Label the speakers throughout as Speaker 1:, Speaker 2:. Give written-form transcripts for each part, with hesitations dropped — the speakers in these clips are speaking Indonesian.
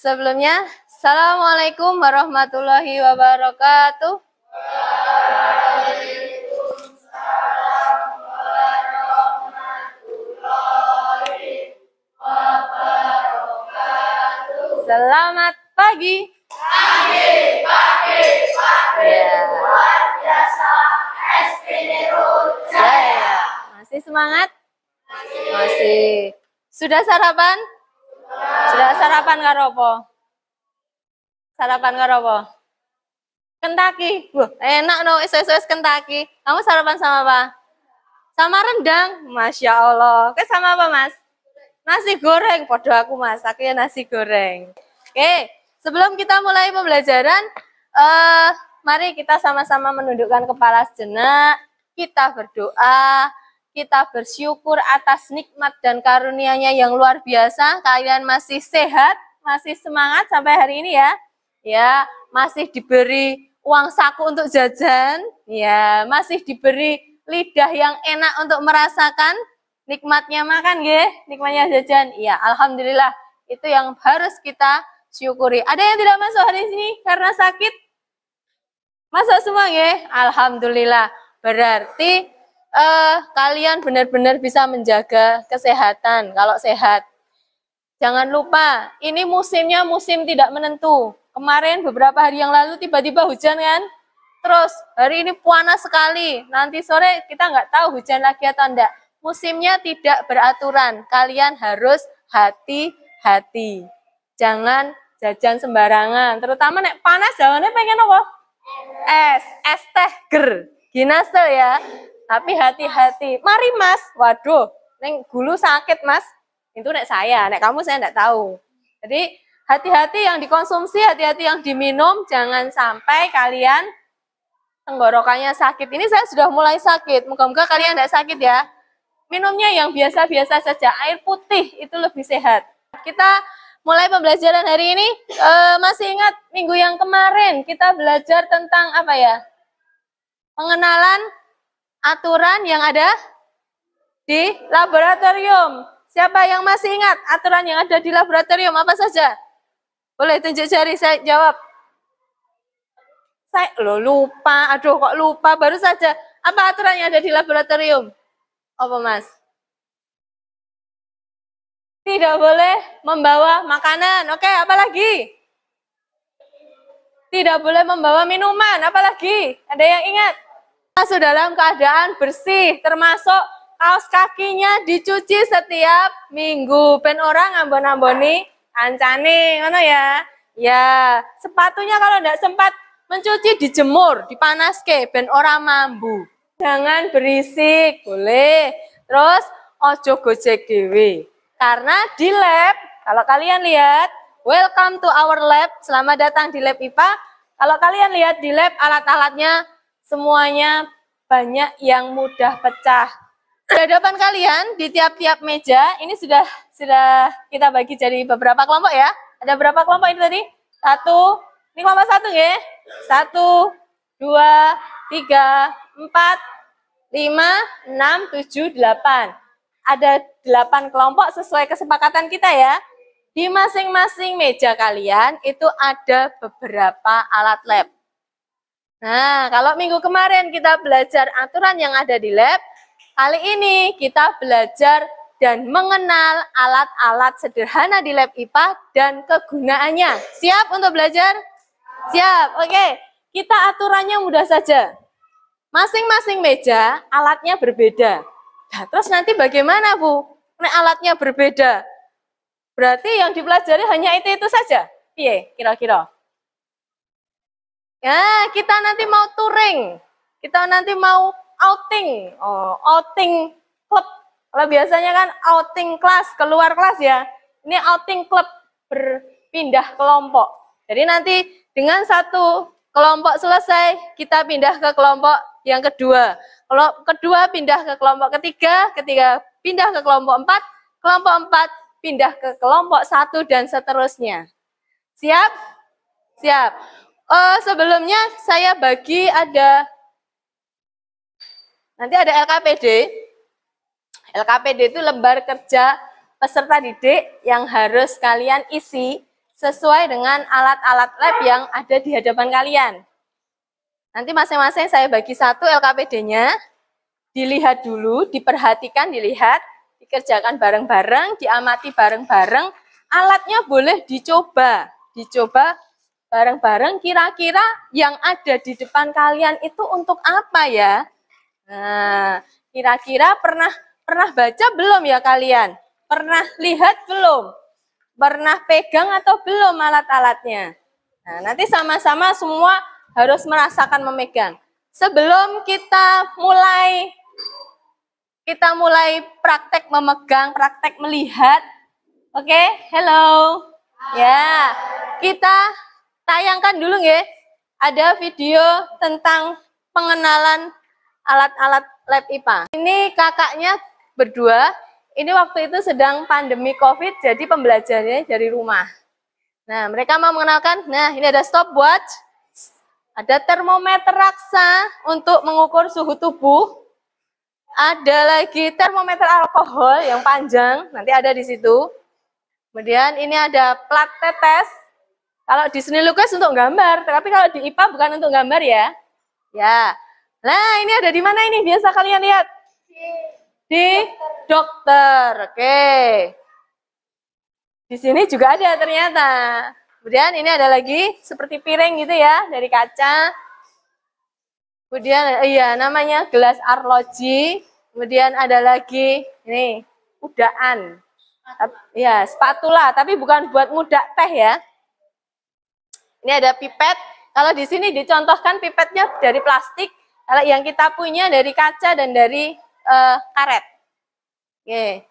Speaker 1: Sebelumnya, Assalamualaikum warahmatullahi wabarakatuh. Selamat pagi. Ya. Masih semangat? Masih. Sudah sarapan? Sudah sarapan karo apa? Sarapan karo apa? Kentucky. Enak no, es Kentucky. Kamu sarapan sama apa? Sama rendang. Masya Allah. Oke, sama apa, Mas? Nasi goreng. Podo aku, Mas. Aku ya nasi goreng. Oke, sebelum kita mulai pembelajaran, mari kita sama-sama menundukkan kepala sejenak. Kita berdoa. Kita bersyukur atas nikmat dan karunia-Nya yang luar biasa. Kalian masih sehat, masih semangat sampai hari ini ya. Ya, masih diberi uang saku untuk jajan. Ya, masih diberi lidah yang enak untuk merasakan nikmatnya makan, ya. Nikmatnya jajan. Ya, alhamdulillah. Itu yang harus kita syukuri. Ada yang tidak masuk hari ini karena sakit? Masuk semua, ya. Alhamdulillah. Berarti kalian benar-benar bisa menjaga kesehatan kalau sehat. Jangan lupa, ini musimnya musim tidak menentu. Kemarin beberapa hari yang lalu tiba-tiba hujan kan? Terus hari ini panas sekali. Nanti sore kita nggak tahu hujan lagi atau enggak. Musimnya tidak beraturan. Kalian harus hati-hati. Jangan jajan sembarangan. Terutama nek panas jalannya pengen apa? Es teh ger. Ginasel ya. Tapi hati-hati. Mari Mas. Waduh, neng gulu sakit Mas. Itu nek saya, nek kamu saya enggak tahu. Jadi hati-hati yang dikonsumsi, hati-hati yang diminum. Jangan sampai kalian tenggorokannya sakit. Ini saya sudah mulai sakit. Moga-moga kalian enggak sakit ya. Minumnya yang biasa-biasa saja. Air putih itu lebih sehat. Kita mulai pembelajaran hari ini. Masih ingat minggu yang kemarin kita belajar tentang apa ya? Pengenalan aturan yang ada di laboratorium. Siapa yang masih ingat aturan yang ada di laboratorium? Apa saja? Boleh tunjuk jari, saya jawab. Saya lupa, aduh kok lupa, baru saja. Apa aturan yang ada di laboratorium? Apa Mas? Tidak boleh membawa makanan. Oke, apa lagi? Tidak boleh membawa minuman. Apa lagi? Ada yang ingat? Masuk dalam keadaan bersih, termasuk kaos kakinya dicuci setiap minggu. Ben orang ambon-amboni kancane, ngono ya. Ya, sepatunya kalau tidak sempat mencuci dijemur, dipanaske, ben orang mambu. Jangan berisik, boleh. Terus ojo gojek dewe. Karena di lab, kalau kalian lihat, welcome to our lab, selamat datang di lab IPA. Kalau kalian lihat di lab alat-alatnya semuanya banyak yang mudah pecah. Di hadapan kalian di tiap-tiap meja ini sudah kita bagi jadi beberapa kelompok ya. Ada berapa kelompok ini tadi? Ini kelompok 1 ya. 1, 2, 3, 4, 5, 6, 7, 8. Ada 8 kelompok sesuai kesepakatan kita ya. Di masing-masing meja kalian itu ada beberapa alat lab. Nah, kalau minggu kemarin kita belajar aturan yang ada di lab, kali ini kita belajar dan mengenal alat-alat sederhana di lab IPA dan kegunaannya. Siap untuk belajar? Siap, oke. Kita aturannya mudah saja. Masing-masing meja alatnya berbeda. Nah, terus nanti bagaimana Bu? Nek alatnya berbeda. Berarti yang dipelajari hanya itu saja? Iya, kira-kira. Ya, kita nanti mau touring. Kita nanti mau outing. Outing klub. Kalau biasanya kan outing kelas, keluar kelas ya. Ini outing klub, berpindah kelompok. Jadi nanti dengan satu kelompok selesai, kita pindah ke kelompok yang kedua. Kalau kedua pindah ke kelompok ketiga, ketiga pindah ke kelompok 4, kelompok 4 pindah ke kelompok 1 dan seterusnya. Siap? Siap. Sebelumnya saya bagi nanti ada LKPD. LKPD itu lembar kerja peserta didik yang harus kalian isi sesuai dengan alat-alat lab yang ada di hadapan kalian. Nanti masing-masing saya bagi satu LKPD-nya, dilihat dulu, diperhatikan, dilihat, dikerjakan bareng-bareng, diamati bareng-bareng, alatnya boleh dicoba bareng-bareng, kira-kira yang ada di depan kalian itu untuk apa ya? Nah, kira-kira pernah baca belum ya kalian? Pernah lihat belum? Pernah pegang atau belum alat-alatnya? Nah, nanti sama-sama semua harus merasakan memegang. Sebelum kita mulai praktek memegang, praktek melihat. Oke, hello. Ya, kita tayangkan dulu ya. Ada video tentang pengenalan alat-alat lab IPA. Ini kakaknya berdua. Ini waktu itu sedang pandemi COVID, jadi pembelajarannya dari rumah. Nah, mereka mau mengenalkan, nah ini ada stopwatch, ada termometer raksa untuk mengukur suhu tubuh, ada lagi termometer alkohol yang panjang, nanti ada di situ. Kemudian ini ada plat tetes, kalau di seni lukis untuk gambar, tapi kalau di IPA bukan untuk gambar ya. Ya, nah ini ada di mana ini? Biasa kalian lihat? Di dokter, oke. Di sini juga ada ternyata. Kemudian ini ada lagi seperti piring gitu ya, dari kaca. Kemudian iya namanya gelas arloji. Kemudian ada lagi ini udaan. Ya, spatula, tapi bukan buat ngudak teh ya. Ini ada pipet. Kalau di sini dicontohkan pipetnya dari plastik. Kalau yang kita punya dari kaca dan dari karet. Oke.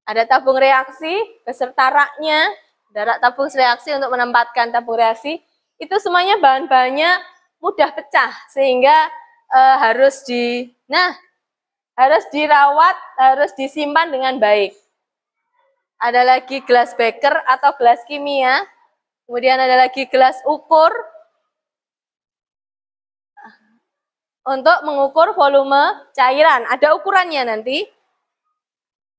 Speaker 1: Ada tabung reaksi beserta raknya, ada rak tabung reaksi untuk menempatkan tabung reaksi. Itu semuanya bahan-bahannya mudah pecah sehingga harus dirawat, harus disimpan dengan baik. Ada lagi gelas beker atau gelas kimia. Kemudian ada lagi gelas ukur untuk mengukur volume cairan. Ada ukurannya nanti.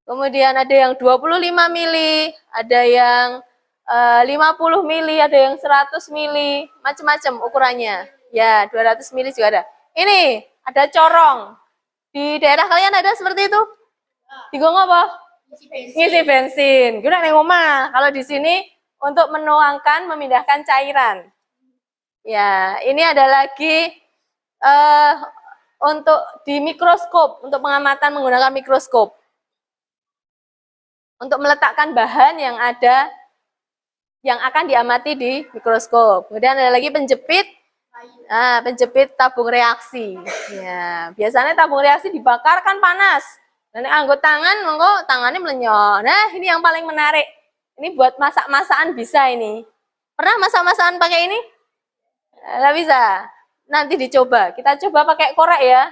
Speaker 1: Kemudian ada yang 25 mili, ada yang 50 mili, ada yang 100 mili, macam-macam ukurannya. Ya, 200 mili juga ada. Ini ada corong. Di daerah kalian ada seperti itu? Di Gong apa? Ngisi bensin. Guna neng omah. Kalau di sini untuk menuangkan, memindahkan cairan. Ya, ini ada lagi untuk di mikroskop, untuk pengamatan menggunakan mikroskop. Untuk meletakkan bahan yang ada, yang akan diamati di mikroskop. Kemudian ada lagi penjepit, penjepit tabung reaksi. Ya, biasanya tabung reaksi dibakar kan panas. Dan anggot tangan, monggo tangannya melenyok. Nah, ini yang paling menarik. Ini buat masak-masakan bisa ini. Pernah masak-masakan pakai ini? Nggak bisa. Nanti dicoba. Kita coba pakai korek ya.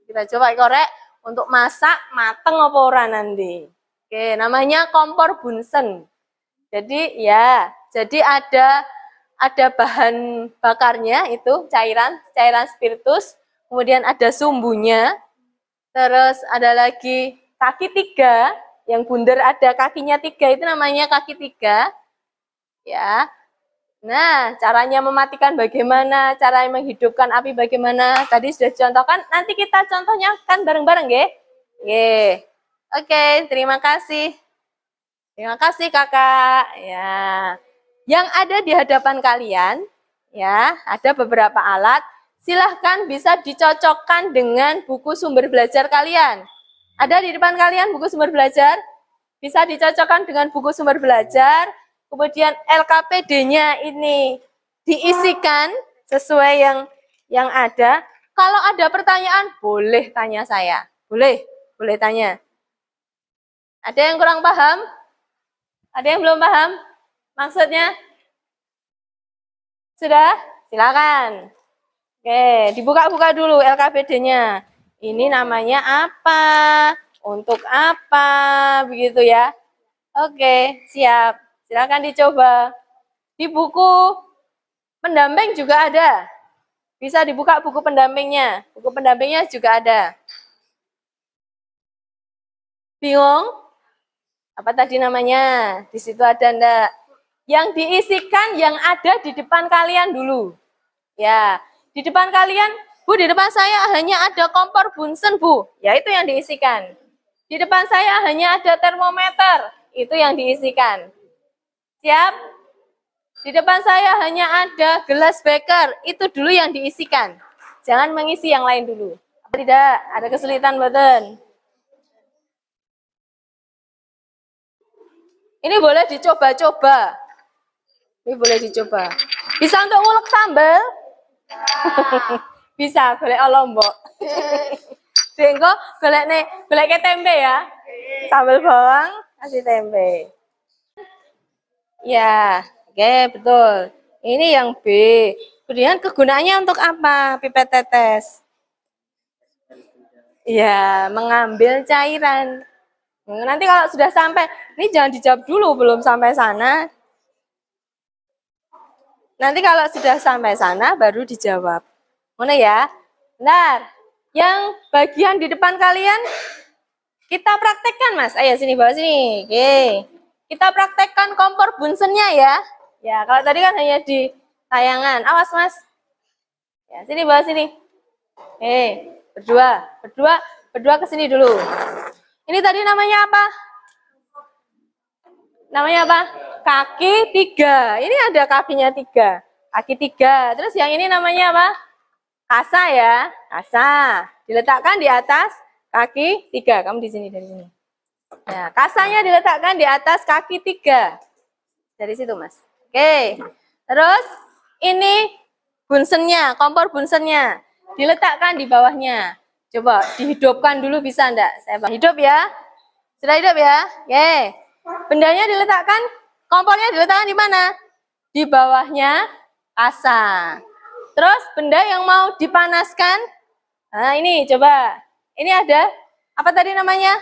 Speaker 1: Kita coba pakai korek untuk masak mateng apa ora nanti. Oke, namanya kompor Bunsen. Jadi ya, jadi ada bahan bakarnya itu cairan spiritus, kemudian ada sumbunya, terus ada lagi kaki 3, yang bundar ada kakinya 3 itu namanya kaki 3. Ya. Nah, caranya mematikan bagaimana, cara menghidupkan api bagaimana, tadi sudah dicontohkan, nanti kita contohnya kan bareng-bareng ya. Oke. Oke, terima kasih. Terima kasih kakak. Ya, yang ada di hadapan kalian, ya, ada beberapa alat. Silahkan bisa dicocokkan dengan buku sumber belajar kalian. Ada di depan kalian buku sumber belajar? Bisa dicocokkan dengan buku sumber belajar. Kemudian LKPD-nya ini diisikan sesuai yang ada. Kalau ada pertanyaan, boleh tanya saya. Boleh tanya. Ada yang kurang paham? Ada yang belum paham? Maksudnya? Sudah? Silakan. Oke, dibuka-buka dulu LKPD-nya. Ini namanya apa? Untuk apa? Begitu ya. Oke, siap. Silakan dicoba. Di buku pendamping juga ada. Bisa dibuka buku pendampingnya. Buku pendampingnya juga ada. Bingung? Apa tadi namanya? Di situ ada enggak? Yang diisikan yang ada di depan kalian dulu. Ya, di depan kalian, Bu, di depan saya hanya ada kompor Bunsen, Bu. Ya, itu yang diisikan. Di depan saya hanya ada termometer. Itu yang diisikan. Siap? Di depan saya hanya ada gelas beker. Itu dulu yang diisikan. Jangan mengisi yang lain dulu. Tidak, ada kesulitan, Badan. Ini boleh dicoba-coba. Ini boleh dicoba. Bisa untuk ngulek sambal? Bisa, golek lombok. Sehingga golek tempe ya. Sambal bawang, kasih tempe. Ya, oke, betul. Ini yang B. Kemudian kegunaannya untuk apa? Pipet tetes. Ya, mengambil cairan. Nanti kalau sudah sampai, ini jangan dijawab dulu, belum sampai sana. Nanti kalau sudah sampai sana, baru dijawab. Mana ya? Benar. Yang bagian di depan kalian, kita praktekkan, Mas. Ayo, sini, bawa sini. Oke. Kita praktekkan kompor Bunsennya ya. Ya, kalau tadi kan hanya di tayangan. Awas, Mas. Ya, sini, bawa sini. Berdua ke sini dulu. Ini tadi namanya apa? Namanya apa? Kaki 3. Ini ada kakinya 3. Kaki 3. Terus yang ini namanya apa? Kasa ya. Kasa. Diletakkan di atas kaki 3. Kamu di sini, dari sini. Nah, kasanya diletakkan di atas kaki 3. Dari situ, Mas. Oke. Terus ini bunsennya, kompor bunsennya. Diletakkan di bawahnya. Coba dihidupkan dulu, bisa enggak? Saya hidup ya. Sudah hidup ya? Oke. Bendanya diletakkan, kompornya diletakkan di mana? Di bawahnya kasa. Terus benda yang mau dipanaskan, nah ini coba. Ini ada, apa tadi namanya?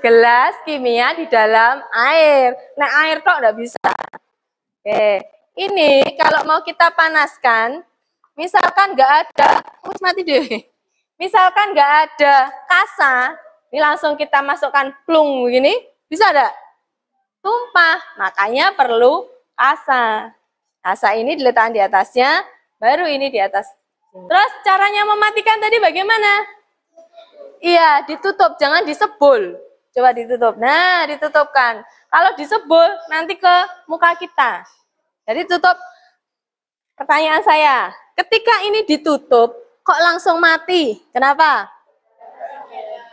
Speaker 1: Gelas kimia di dalam air. Nah air kok enggak bisa. Oke. Ini kalau mau kita panaskan, misalkan nggak ada, mati deh. Misalkan nggak ada kasa, ini langsung kita masukkan plung begini, bisa enggak? Tumpah, makanya perlu kasa. Kasa ini diletakkan di atasnya, baru ini di atas. Terus caranya mematikan tadi bagaimana? Iya, ditutup, jangan disebul. Coba ditutup. Nah, ditutupkan. Kalau disebul, nanti ke muka kita. Jadi tutup. Pertanyaan saya, ketika ini ditutup, kok langsung mati? Kenapa?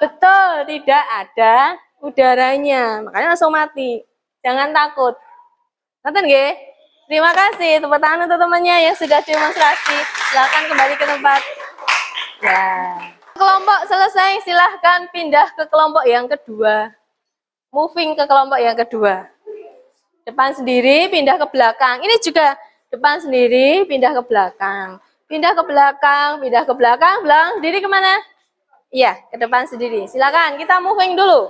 Speaker 1: Betul, tidak ada udaranya. Makanya langsung mati. Jangan takut. Nonton nggih? Terima kasih. Tepuk tangan untuk temannya yang sudah demonstrasi. Silakan kembali ke tempat. Ya. Kelompok selesai, silahkan pindah ke kelompok yang kedua. Moving ke kelompok yang kedua. Depan sendiri, pindah ke belakang. Ini juga depan sendiri, pindah ke belakang. Pindah ke belakang, pindah ke belakang. Belakang sendiri kemana? Iya, ke depan sendiri. Silakan, kita moving dulu.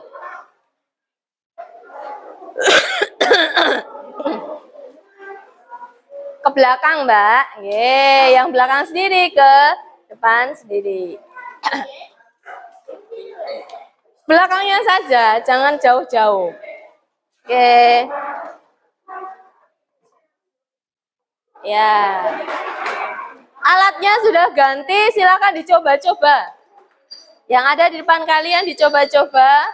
Speaker 1: Ke belakang, Mbak. Ye, yang belakang sendiri ke depan sendiri. Belakangnya saja, jangan jauh-jauh. Oke. Ya. Alatnya sudah ganti, silakan dicoba-coba. Yang ada di depan kalian dicoba-coba.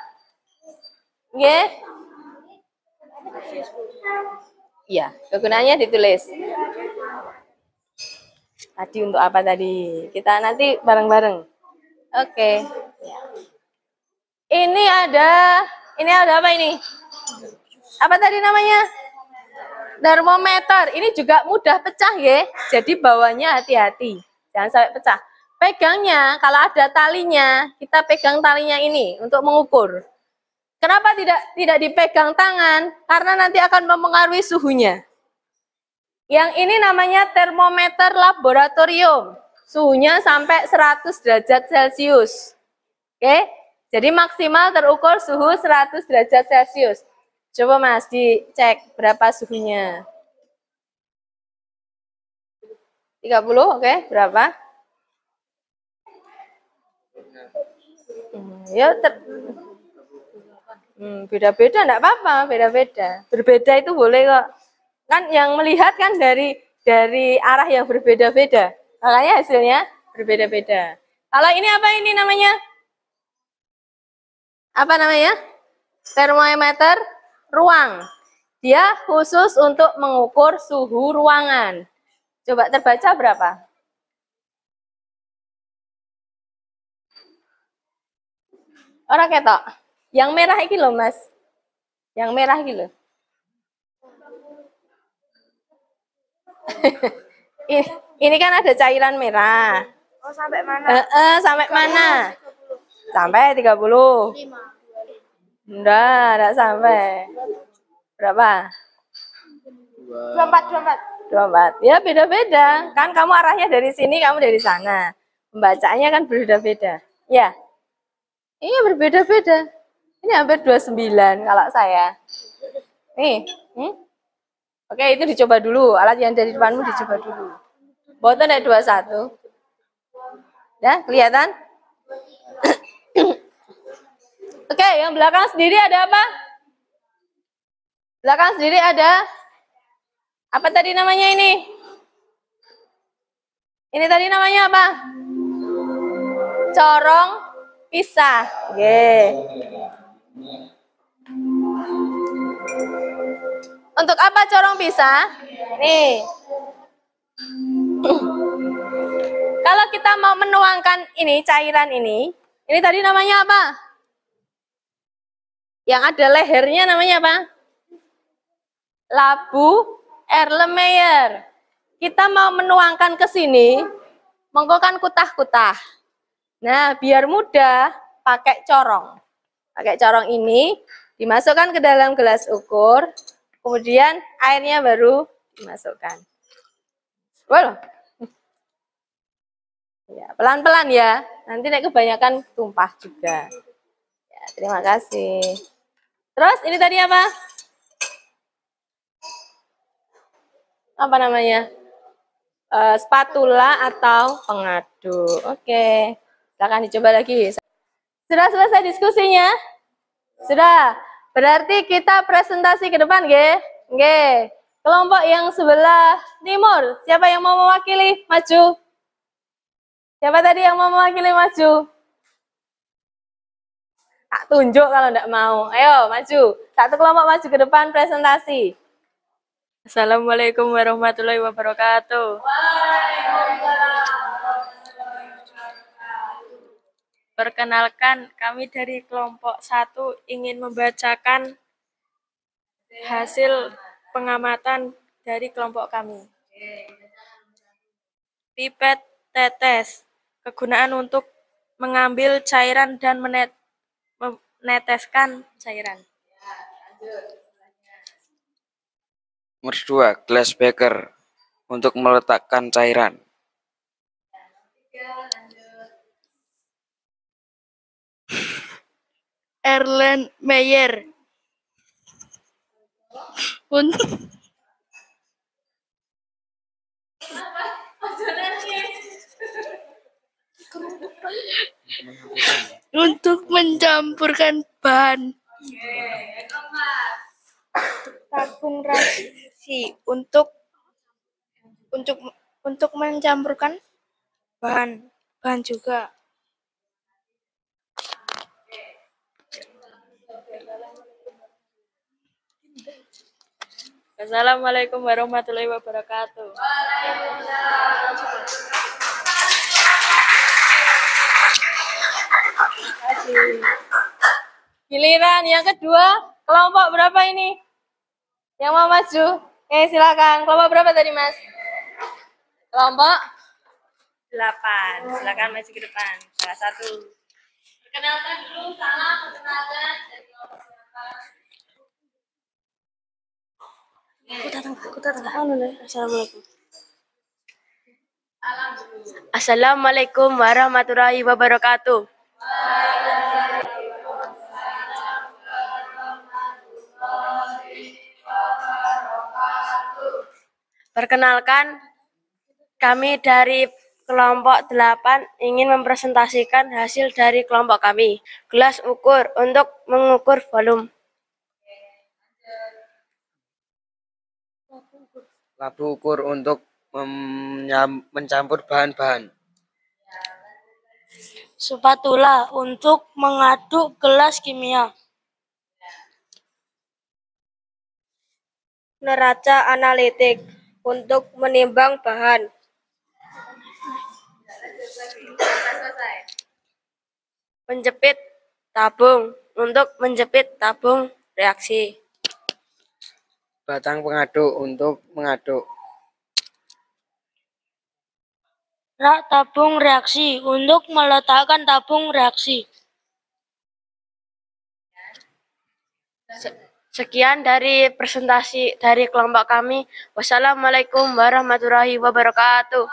Speaker 1: Oke. Iya, kegunaannya ditulis. Tadi untuk apa tadi? Kita nanti bareng-bareng. Oke. Ini ada apa ini? Apa tadi namanya? Termometer. Ini juga mudah pecah ya. Jadi bawahnya hati-hati. Jangan sampai pecah. Pegangnya, kalau ada talinya, kita pegang talinya ini untuk mengukur. Kenapa tidak dipegang tangan? Karena nanti akan mempengaruhi suhunya. Yang ini namanya termometer laboratorium. Suhunya sampai 100 derajat Celcius. Oke? Jadi maksimal terukur suhu 100 derajat Celcius. Coba Mas dicek berapa suhunya. 30, oke, berapa? Ya, Beda-beda enggak apa-apa, beda-beda. Berbeda itu boleh kok. Kan yang melihat kan dari arah yang berbeda-beda. Makanya hasilnya berbeda-beda. Kalau ini apa ini namanya? Apa namanya? Termometer ruang. Dia khusus untuk mengukur suhu ruangan. Coba terbaca berapa? Orang ketok. Yang merah iki loh, Mas. Yang merah iki loh. ini kan ada cairan merah.
Speaker 2: Oh, sampai mana?
Speaker 1: Sampai mana? Sampai 30.
Speaker 2: 5.
Speaker 1: Enggak sampai. Berapa?
Speaker 2: 24.
Speaker 1: 24. Ya beda-beda. Kan kamu arahnya dari sini, kamu dari sana. Pembacaannya kan berbeda-beda. Ya. Iya berbeda-beda. Ini hampir 29 kalau saya. Nih. Oke, itu dicoba dulu. Alat yang dari depanmu dicoba dulu. Boten ada 21. Ya, kelihatan? Oke, yang belakang sendiri ada apa? Belakang sendiri ada apa tadi namanya ini? Ini tadi namanya apa? Corong pisah. Untuk apa corong pisah? Nih. Kalau kita mau menuangkan ini cairan ini tadi namanya apa? Yang ada lehernya namanya apa? Labu Erlenmeyer. Kita mau menuangkan ke sini, menggunakan kutah-kutah. Nah, biar mudah, pakai corong. Pakai corong ini, dimasukkan ke dalam gelas ukur, kemudian airnya baru dimasukkan. Well. Ya, pelan-pelan ya. Nanti naik kebanyakan tumpah juga. Ya, terima kasih. Terus ini tadi apa? Apa namanya? Spatula atau pengaduk. Oke. Silakan dicoba lagi. Sudah selesai diskusinya? Sudah. Berarti kita presentasi ke depan, nggih? Nggih. Kelompok yang sebelah timur, siapa yang mau mewakili? Maju. Siapa tadi yang mau mewakili? Maju. Tak tunjuk kalau enggak mau. Ayo, maju. Satu kelompok maju ke depan presentasi.
Speaker 3: Assalamualaikum warahmatullahi wabarakatuh. Perkenalkan, kami dari kelompok 1 ingin membacakan hasil pengamatan dari kelompok kami. Pipet tetes, kegunaan untuk mengambil cairan dan meneteskan cairan.
Speaker 4: Nomor 2, glass beaker untuk meletakkan cairan.
Speaker 2: Erlenmeyer. Untuk mencampurkan bahan. Tabung reaksi untuk mencampurkan bahan juga.
Speaker 3: Assalamualaikum warahmatullahi wabarakatuh.
Speaker 1: Giliran yang kedua, kelompok berapa ini? Yang mau maju? Silakan. Kelompok berapa tadi, Mas? Kelompok 8. Silakan maju ke depan. Salah satu. Perkenalkan dulu, salam perkenalan dari kelompok berapa?
Speaker 2: Aku datang. Assalamualaikum. Assalamualaikum warahmatullahi wabarakatuh. Perkenalkan, kami dari Kelompok 8 ingin mempresentasikan hasil dari kelompok kami. Gelas ukur untuk mengukur volume.
Speaker 4: Labu ukur untuk mencampur bahan-bahan.
Speaker 2: Spatula untuk mengaduk gelas kimia. Neraca analitik untuk menimbang bahan. Menjepit tabung untuk menjepit tabung reaksi.
Speaker 4: Batang pengaduk untuk mengaduk.
Speaker 2: Rak tabung reaksi untuk meletakkan tabung reaksi. Sekian dari presentasi dari kelompok kami. Wassalamualaikum warahmatullahi wabarakatuh.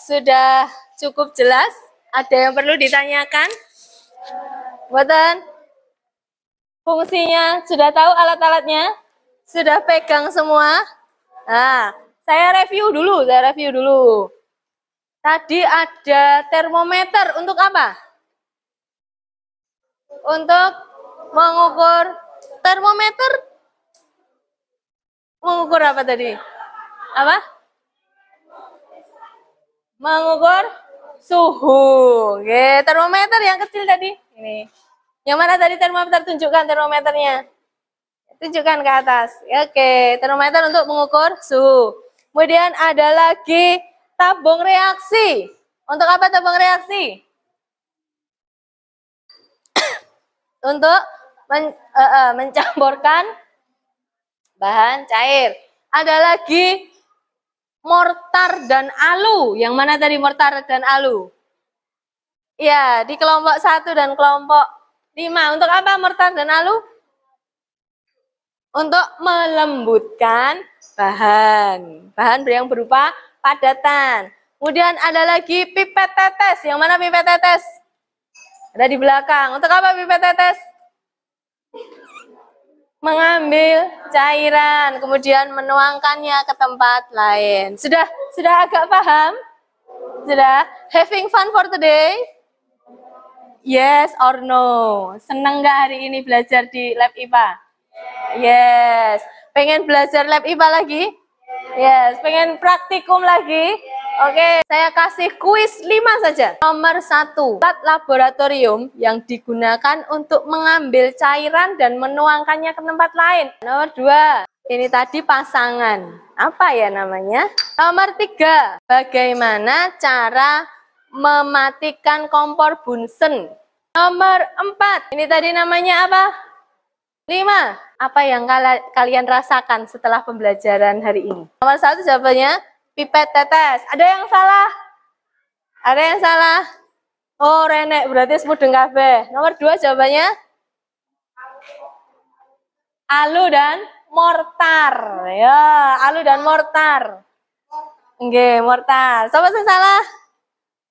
Speaker 1: Sudah cukup jelas? Ada yang perlu ditanyakan? Boten? Fungsinya sudah tahu, alat-alatnya? Sudah pegang semua? Nah, saya review dulu. Tadi ada termometer untuk apa? Untuk mengukur termometer. Mengukur apa tadi? Apa? Mengukur suhu. Oke, termometer yang kecil tadi. Ini. Yang mana tadi termometer? Tunjukkan termometernya. Tunjukkan ke atas. Oke, termometer untuk mengukur suhu. Kemudian ada lagi tabung reaksi. Untuk apa tabung reaksi? Untuk mencampurkan bahan cair. Ada lagi mortar dan alu. Yang mana tadi mortar dan alu? Ya, di kelompok 1 dan kelompok 5. Untuk apa mortar dan alu? Untuk melembutkan bahan. Bahan yang berupa padatan. Kemudian ada lagi pipet tetes. Yang mana pipet tetes? Ada di belakang. Untuk apa pipet tetes? Mengambil cairan, kemudian menuangkannya ke tempat lain. Sudah agak paham? Sudah? Having fun for today? Yes or no? Senang nggak hari ini belajar di lab IPA? Yes. Pengen belajar lab IPA lagi? Yes. Pengen praktikum lagi? Oke, saya kasih kuis 5 saja. Nomor 1, alat laboratorium yang digunakan untuk mengambil cairan dan menuangkannya ke tempat lain. Nomor 2, ini tadi pasangan. Apa ya namanya? Nomor 3, bagaimana cara mematikan kompor Bunsen. Nomor 4, ini tadi namanya apa? 5, apa yang kalian rasakan setelah pembelajaran hari ini? Nomor 1 jawabannya pipet tetes. Ada yang salah? Ada yang salah? Oh, renek berarti semudeng kabeh. Nomor 2 jawabannya alu dan mortar. Ya, alu dan mortar. Nggih, mortar. Siapa sing salah?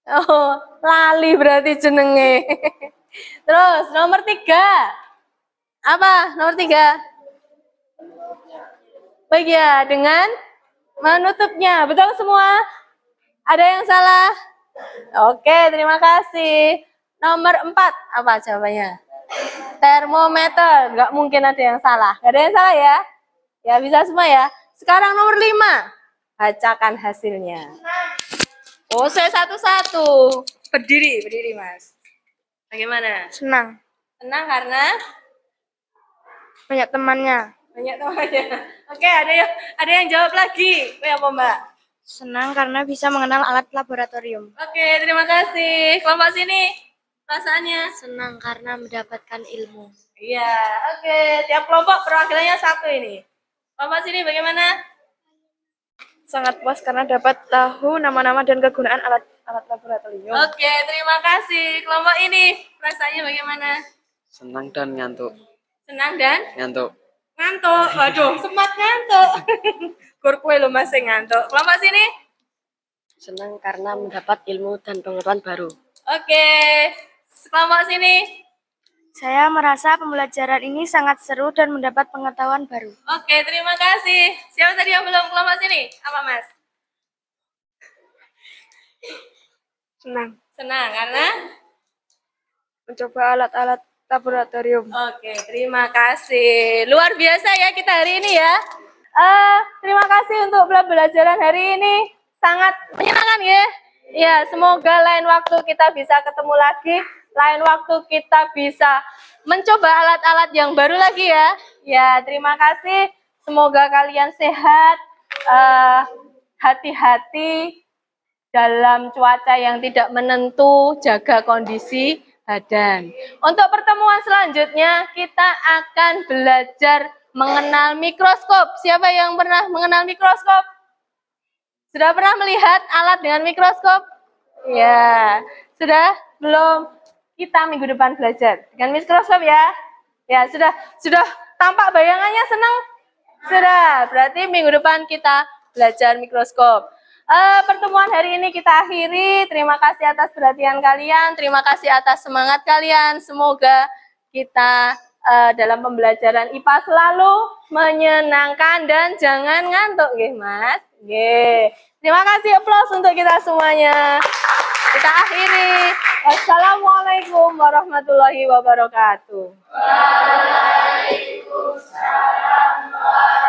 Speaker 1: Oh, lali berarti jenenge. Terus nomor 3. Apa? Nomor 3. Bagia dengan menutupnya. Betul semua? Ada yang salah? Oke, terima kasih. Nomor 4. Apa jawabannya? Termometer. Nggak mungkin ada yang salah. Nggak ada yang salah ya? Ya, bisa semua ya. Sekarang nomor 5. Bacakan hasilnya. Oh, saya satu-satu. Berdiri Mas. Bagaimana?
Speaker 2: Senang.
Speaker 1: Senang karena
Speaker 2: Banyak temannya.
Speaker 1: banyak temannya. Oke, ada yang jawab lagi. Apa, Mbak?
Speaker 2: Senang karena bisa mengenal alat laboratorium.
Speaker 1: Oke, terima kasih. Kelompok sini, perasaannya?
Speaker 2: Senang karena mendapatkan ilmu.
Speaker 1: Iya, oke. Tiap kelompok perwakilannya 1 ini. Kelompok sini bagaimana?
Speaker 3: Sangat puas karena dapat tahu nama-nama dan kegunaan alat laboratorium.
Speaker 1: Oke, terima kasih. Kelompok ini, perasaannya bagaimana?
Speaker 4: Senang dan ngantuk.
Speaker 1: Senang dan
Speaker 4: Ngantuk.
Speaker 1: ngantuk. Waduh, semat ngantuk. Gur kue lo masih ngantuk. Kelompok sini?
Speaker 2: Senang karena mendapat ilmu dan pengetahuan baru.
Speaker 1: Oke. Kelompok sini?
Speaker 2: Saya merasa pembelajaran ini sangat seru dan mendapat pengetahuan baru.
Speaker 1: Oke, terima kasih. Siapa tadi yang belum kelompok sini? Apa, Mas?
Speaker 2: Senang
Speaker 1: Senang, karena?
Speaker 2: mencoba alat-alat laboratorium.
Speaker 1: Oke, terima kasih. Luar biasa ya kita hari ini ya. Terima kasih untuk pembelajaran hari ini. Sangat menyenangkan ya. Ya, semoga lain waktu kita bisa ketemu lagi. Lain waktu kita bisa mencoba alat-alat yang baru lagi ya. Ya, terima kasih. Semoga kalian sehat, hati-hati dalam cuaca yang tidak menentu, jaga kondisi badan. Untuk pertemuan selanjutnya, kita akan belajar mengenal mikroskop. Siapa yang pernah mengenal mikroskop? Sudah pernah melihat alat dengan mikroskop? Ya, sudah? Belum? Kita minggu depan belajar dengan mikroskop ya. Ya, sudah tampak bayangannya senang? Sudah, berarti minggu depan kita belajar mikroskop. Pertemuan hari ini kita akhiri. Terima kasih atas perhatian kalian, terima kasih atas semangat kalian. Semoga kita dalam pembelajaran IPA selalu menyenangkan dan jangan ngantuk, nggih Mas. Nggih. Terima kasih, aplaus untuk kita semuanya. Kita akhiri. Wassalamualaikum warahmatullahi wabarakatuh. Waalaikumsalam.